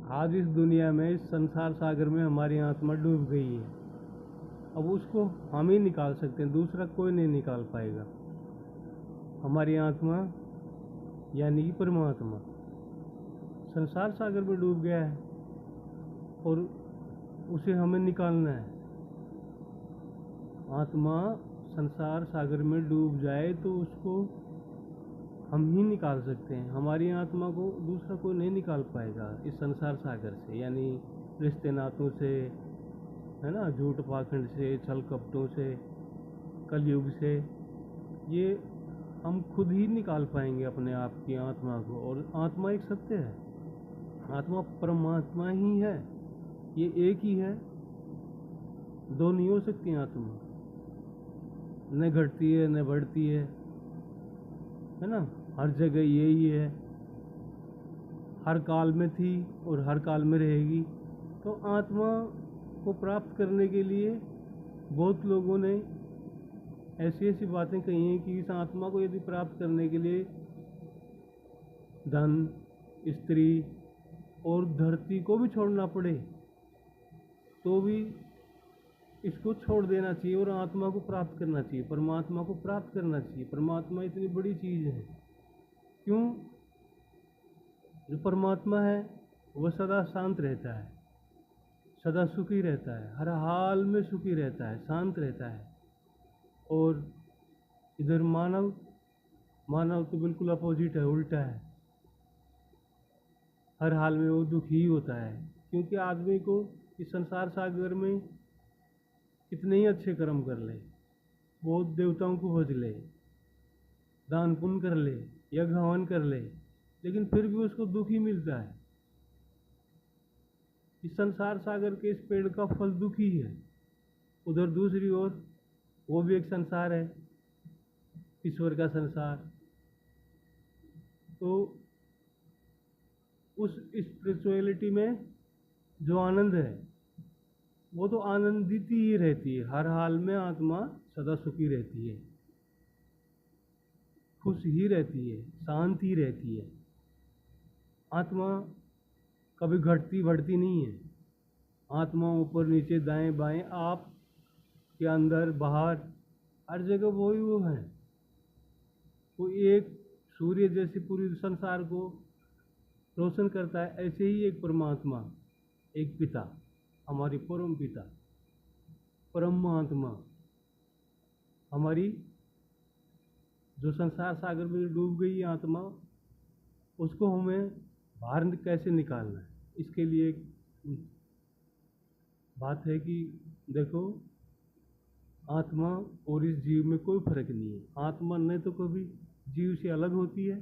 आज इस दुनिया में, इस संसार सागर में हमारी आत्मा डूब गई है। अब उसको हम ही निकाल सकते हैं, दूसरा कोई नहीं निकाल पाएगा। हमारी आत्मा यानी कि परमात्मा संसार सागर में डूब गया है और उसे हमें निकालना है। आत्मा संसार सागर में डूब जाए तो उसको हम ही निकाल सकते हैं। हमारी आत्मा को दूसरा कोई नहीं निकाल पाएगा इस संसार सागर से, यानी रिश्ते नातों से, है ना, झूठ पाखंड से, छल कपटों से, कलयुग से। ये हम खुद ही निकाल पाएंगे अपने आप की आत्मा को। और आत्मा एक सत्य है, आत्मा परमात्मा ही है, ये एक ही है, दो नहीं हो सकती आत्मा। न घटती है न बढ़ती है ना, हर जगह यही है, हर काल में थी और हर काल में रहेगी। तो आत्मा को प्राप्त करने के लिए बहुत लोगों ने ऐसी ऐसी बातें कही हैं कि इस आत्मा को यदि प्राप्त करने के लिए धन, स्त्री और धरती को भी छोड़ना पड़े तो भी इसको छोड़ देना चाहिए और आत्मा को प्राप्त करना चाहिए, परमात्मा को प्राप्त करना चाहिए। परमात्मा इतनी बड़ी चीज़ है। क्यों? जो परमात्मा है वह सदा शांत रहता है, सदा सुखी रहता है, हर हाल में सुखी रहता है, शांत रहता है। और इधर मानव तो बिल्कुल अपोजिट है, उल्टा है। हर हाल में वो दुखी होता है, क्योंकि आदमी को इस संसार सागर में कितने ही अच्छे कर्म कर ले, बहुत देवताओं को भज ले, दान पुण्य कर ले, यज्ञ हवन कर ले, लेकिन फिर भी उसको दुख ही मिलता है। इस संसार सागर के इस पेड़ का फल दुखी है। उधर दूसरी ओर वो भी एक संसार है, ईश्वर का संसार। तो उस स्पिरिचुअलिटी में जो आनंद है वो तो आनंदित ही रहती है। हर हाल में आत्मा सदा सुखी रहती है, खुश ही रहती है, शांत ही रहती है। आत्मा कभी घटती बढ़ती नहीं है। आत्मा ऊपर नीचे दाएं बाएं, आप के अंदर बाहर, हर जगह वो है। वो एक सूर्य जैसे पूरी संसार को रोशन करता है, ऐसे ही एक परमात्मा, एक पिता, हमारी परम पिता, परमात्मा, हमारी जो संसार सागर में डूब गई आत्मा, उसको हमें बाहर कैसे निकालना है। इसके लिए एक बात है कि देखो, आत्मा और इस जीव में कोई फर्क नहीं है। आत्मा न तो कभी जीव से अलग होती है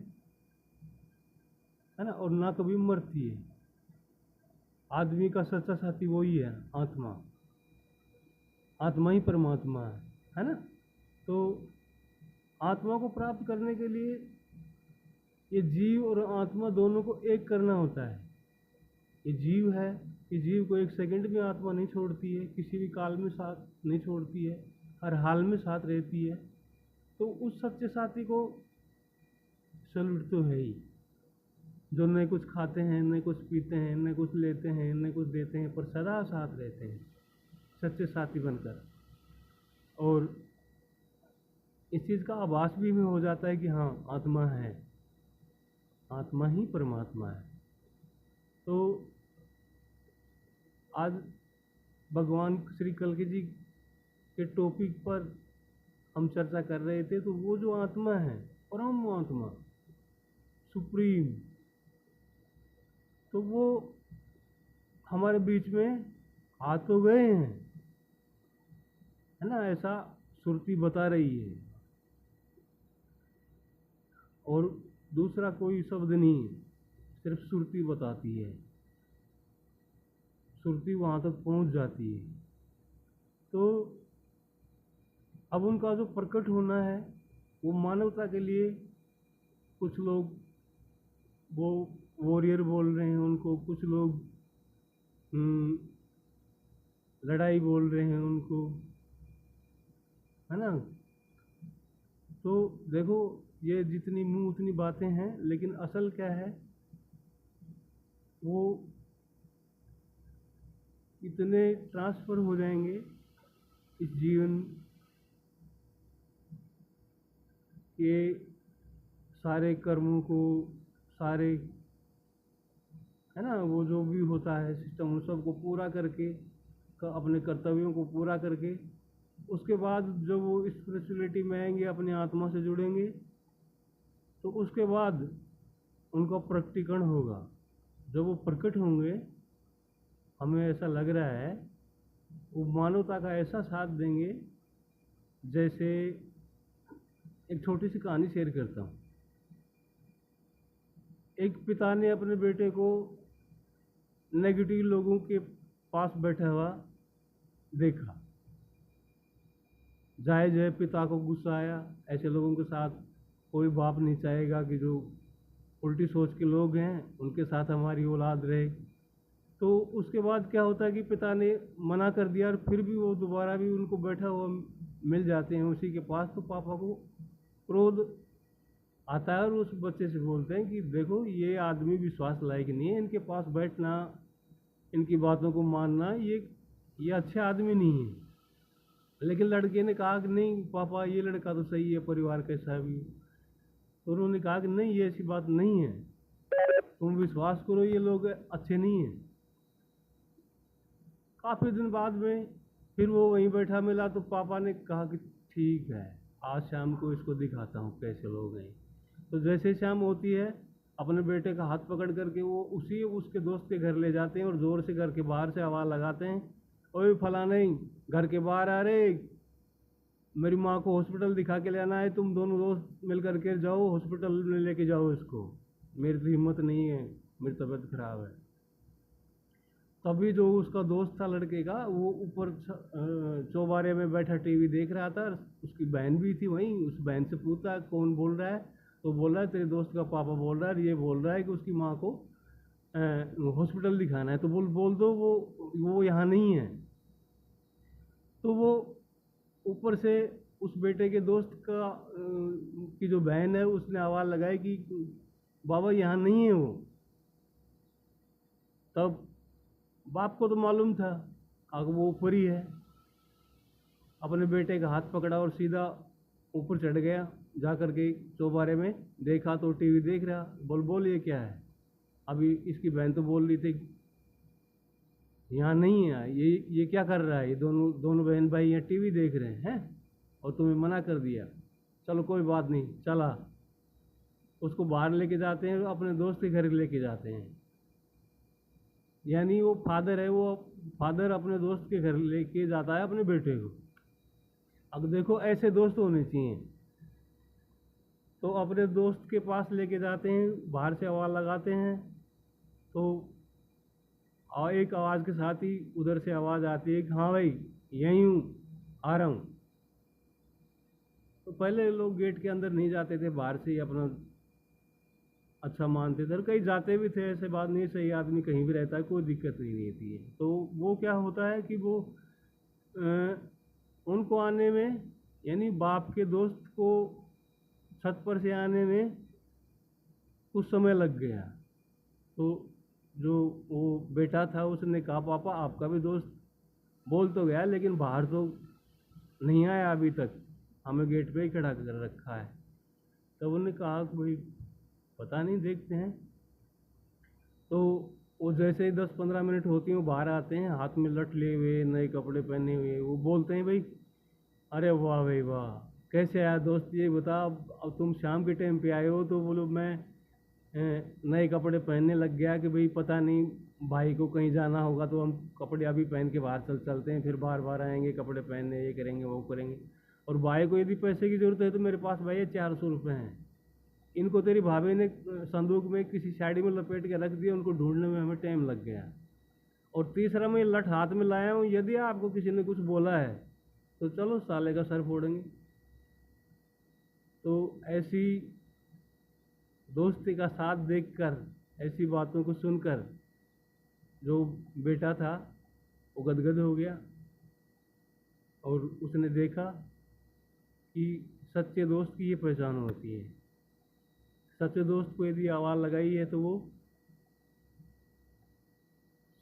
ना, और ना कभी मरती है। आदमी का सच्चा साथी वही है, आत्मा। आत्मा ही परमात्मा है ना। तो आत्मा को प्राप्त करने के लिए ये जीव और आत्मा दोनों को एक करना होता है। ये जीव है, इस जीव को एक सेकंड में आत्मा नहीं छोड़ती है, किसी भी काल में साथ नहीं छोड़ती है, हर हाल में साथ रहती है। तो उस सच्चे साथी को सैल्यूट तो है ही, जो न कुछ खाते हैं, न कुछ पीते हैं, न कुछ लेते हैं, न कुछ देते हैं, पर सदा साथ रहते हैं सच्चे साथी बनकर। और इस चीज़ का आभास भी हमें हो जाता है कि हाँ, आत्मा है, आत्मा ही परमात्मा है। तो आज भगवान श्री कल्कि जी के टॉपिक पर हम चर्चा कर रहे थे। तो वो जो आत्मा है, परम आत्मा, सुप्रीम, तो वो हमारे बीच में आ तो गए हैं, है ना, ऐसा श्रुति बता रही है। और दूसरा कोई शब्द नहीं, सिर्फ श्रुति बताती है, श्रुति वहाँ तक पहुँच जाती है। तो अब उनका जो प्रकट होना है वो मानवता के लिए, कुछ लोग वो वॉरियर बोल रहे हैं उनको, कुछ लोग लड़ाई बोल रहे हैं उनको, है ना। तो देखो, ये जितनी मुंह उतनी बातें हैं, लेकिन असल क्या है, वो इतने ट्रांसफ़र हो जाएंगे इस जीवन के सारे कर्मों को, सारे, है ना, वो जो भी होता है सिस्टम, उन सबको पूरा करके, अपने कर्तव्यों को पूरा करके, उसके बाद जब वो स्पिरिचुअलिटी में आएंगे, अपनी आत्मा से जुड़ेंगे, तो उसके बाद उनका प्रकटीकरण होगा। जब वो प्रकट होंगे, हमें ऐसा लग रहा है वो मानवता का ऐसा साथ देंगे। जैसे एक छोटी सी कहानी शेयर करता हूँ। एक पिता ने अपने बेटे को नेगेटिव लोगों के पास बैठा हुआ देखा। जायज़ है, पिता को गुस्सा आया। ऐसे लोगों के साथ कोई बाप नहीं चाहेगा कि जो उल्टी सोच के लोग हैं उनके साथ हमारी औलाद रहे। तो उसके बाद क्या होता है कि पिता ने मना कर दिया, और फिर भी वो दोबारा भी उनको बैठा हुआ मिल जाते हैं उसी के पास। तो पापा को क्रोध आता है और उस बच्चे से बोलते हैं कि देखो, ये आदमी विश्वास लायक नहीं है, इनके पास बैठना, इनकी बातों को मानना, ये अच्छे आदमी नहीं है। लेकिन लड़के ने कहा कि नहीं पापा, ये लड़का तो सही है, परिवार कैसा भी। तो उन्होंने कहा कि नहीं, ये ऐसी बात नहीं है, तुम विश्वास करो, ये लोग अच्छे नहीं हैं। काफ़ी दिन बाद में फिर वो वहीं बैठा मिला, तो पापा ने कहा कि ठीक है, आज शाम को इसको दिखाता हूँ कैसे लोग हैं। तो जैसे शाम होती है, अपने बेटे का हाथ पकड़ करके वो उसके दोस्त के घर ले जाते हैं, और ज़ोर से घर के बाहर से आवाज़ लगाते हैं, ओए फलाने, घर के बाहर आ रे, मेरी माँ को हॉस्पिटल दिखा के लाना है, तुम दोनों दोस्त मिल करके जाओ, हॉस्पिटल में लेके जाओ इसको, मेरी तो हिम्मत नहीं है, मेरी तबीयत खराब है। तभी जो उसका दोस्त था लड़के का, वो ऊपर चौबारे में बैठा टीवी देख रहा था। उसकी बहन भी थी वहीं। उस बहन से पूछा कौन बोल रहा है, तो बोल रहा है तेरे दोस्त का पापा बोल रहा है, ये बोल रहा है कि उसकी माँ को हॉस्पिटल दिखाना है, तो बोल दो वो यहाँ नहीं है। तो वो ऊपर से उस बेटे के दोस्त की जो बहन है, उसने आवाज़ लगाई कि बाबा यहाँ नहीं है वो। तब बाप को तो मालूम था अगर वो ऊपर ही है। अपने बेटे का हाथ पकड़ा और सीधा ऊपर चढ़ गया। जा कर के चौबारे में देखा तो टीवी देख रहा। बोल ये क्या है। अभी इसकी बहन तो बोल रही थी यहाँ नहीं है, ये क्या कर रहा है, ये दोनों बहन भाई यहाँ टीवी देख रहे हैं और तुम्हें मना कर दिया। चलो कोई बात नहीं, चला। उसको बाहर लेके जाते हैं, अपने दोस्त के घर लेके जाते हैं। यानी वो फादर है, वो फादर अपने दोस्त के घर लेके जाता है अपने बेटे को। अब देखो, ऐसे दोस्त होने चाहिए। तो अपने दोस्त के पास लेके जाते हैं, बाहर से आवाज़ लगाते हैं, तो और एक आवाज़ के साथ ही उधर से आवाज़ आती है कि हाँ भाई यहीं हूँ, आ रहा हूँ। तो पहले लोग गेट के अंदर नहीं जाते थे, बाहर से ही अपना अच्छा मानते थे, और कहीं जाते भी थे। ऐसे बात नहीं, सही आदमी कहीं भी रहता है, कोई दिक्कत नहीं रहती है। तो वो क्या होता है कि वो उनको आने में, यानी बाप के दोस्त को छत पर से आने में कुछ समय लग गया। तो जो वो बेटा था उसने कहा पापा आपका भी दोस्त बोल तो गया, लेकिन बाहर तो नहीं आया अभी तक, हमें गेट पे ही खड़ा कर रखा है। तो उन्होंने कहा कि भाई पता नहीं, देखते हैं। तो वो जैसे ही 10-15 मिनट होती हैं, वो बाहर आते हैं, हाथ में लठ लिए हुए, नए कपड़े पहने हुए। वो बोलते हैं भाई अरे वाह भाई वाह, कैसे आया दोस्त, ये बता, अब तुम शाम के टाइम पे आए हो। तो बोलो मैं नए कपड़े पहनने लग गया कि भाई पता नहीं भाई को कहीं जाना होगा, तो हम कपड़े अभी पहन के बाहर चलते हैं, फिर बार बार आएंगे कपड़े पहनने, ये करेंगे वो करेंगे। और भाई को यदि पैसे की ज़रूरत है तो मेरे पास भाई 400 रुपये हैं, इनको तेरी भाभी ने संदूक में किसी साड़ी में लपेट के रख दिया, उनको ढूंढने में हमें टाइम लग गया। और तीसरा, मैं लठ हाथ में लाया हूँ, यदि आपको किसी ने कुछ बोला है तो चलो साले का सर फोड़ेंगे। तो ऐसी दोस्ती का साथ देखकर, ऐसी बातों को सुनकर जो बेटा था वो गदगद हो गया, और उसने देखा कि सच्चे दोस्त की ये पहचान होती है। सच्चे दोस्त को यदि आवाज़ लगाई है तो वो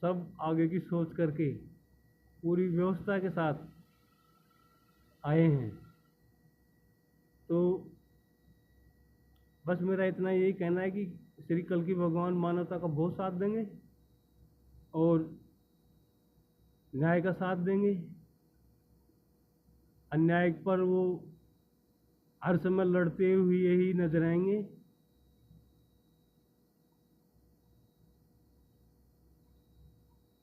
सब आगे की सोच करके पूरी व्यवस्था के साथ आए हैं। तो बस मेरा इतना यही कहना है कि श्री कल्कि भगवान मानवता का बहुत साथ देंगे और न्याय का साथ देंगे। अन्याय पर वो हर समय लड़ते हुए ही नजर आएंगे।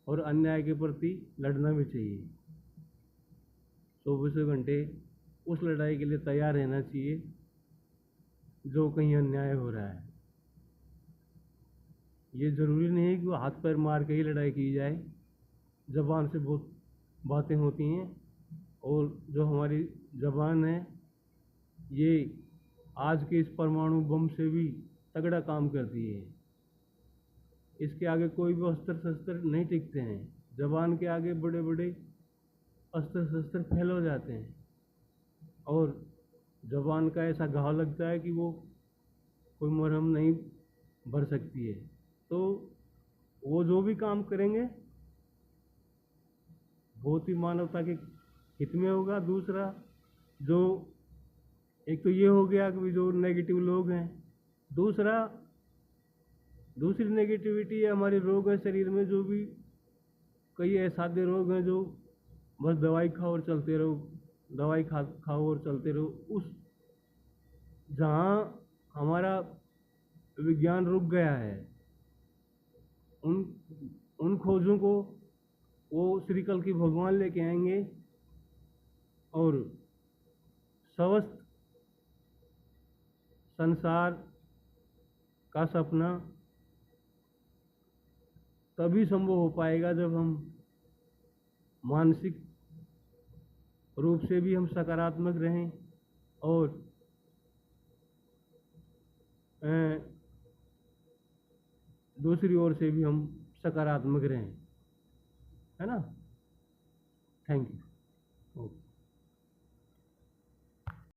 और अन्याय के प्रति लड़ना भी चाहिए। 24 घंटे उस लड़ाई के लिए तैयार रहना चाहिए जो कहीं अन्याय हो रहा है। ये ज़रूरी नहीं है कि वो हाथ पैर मार के ही लड़ाई की जाए। ज़बान से बहुत बातें होती हैं और जो हमारी ज़बान है ये आज के इस परमाणु बम से भी तगड़ा काम करती है। इसके आगे कोई भी अस्त्र शस्त्र नहीं टिकते हैं। ज़बान के आगे बड़े बड़े अस्त्र शस्त्र फेल हो जाते हैं और ज़बान का ऐसा घाव लगता है कि वो कोई मरहम नहीं भर सकती है। तो वो जो भी काम करेंगे बहुत ही मानवता के हित में होगा। दूसरा जो एक तो ये हो गया कि जो नेगेटिव लोग हैं, दूसरी नेगेटिविटी है हमारे रोग है शरीर में। जो भी कई असाध्य रोग हैं जो बस दवाई खाओ और चलते रहो, दवाई खाओ और चलते रहो। उस जहाँ हमारा विज्ञान रुक गया है उन खोजों को वो श्री कल्कि भगवान लेके आएंगे और स्वस्थ संसार का सपना तभी संभव हो पाएगा जब हम मानसिक रूप से भी हम सकारात्मक रहें और दूसरी ओर से भी हम सकारात्मक रहें, है ना। Thank you. ओके।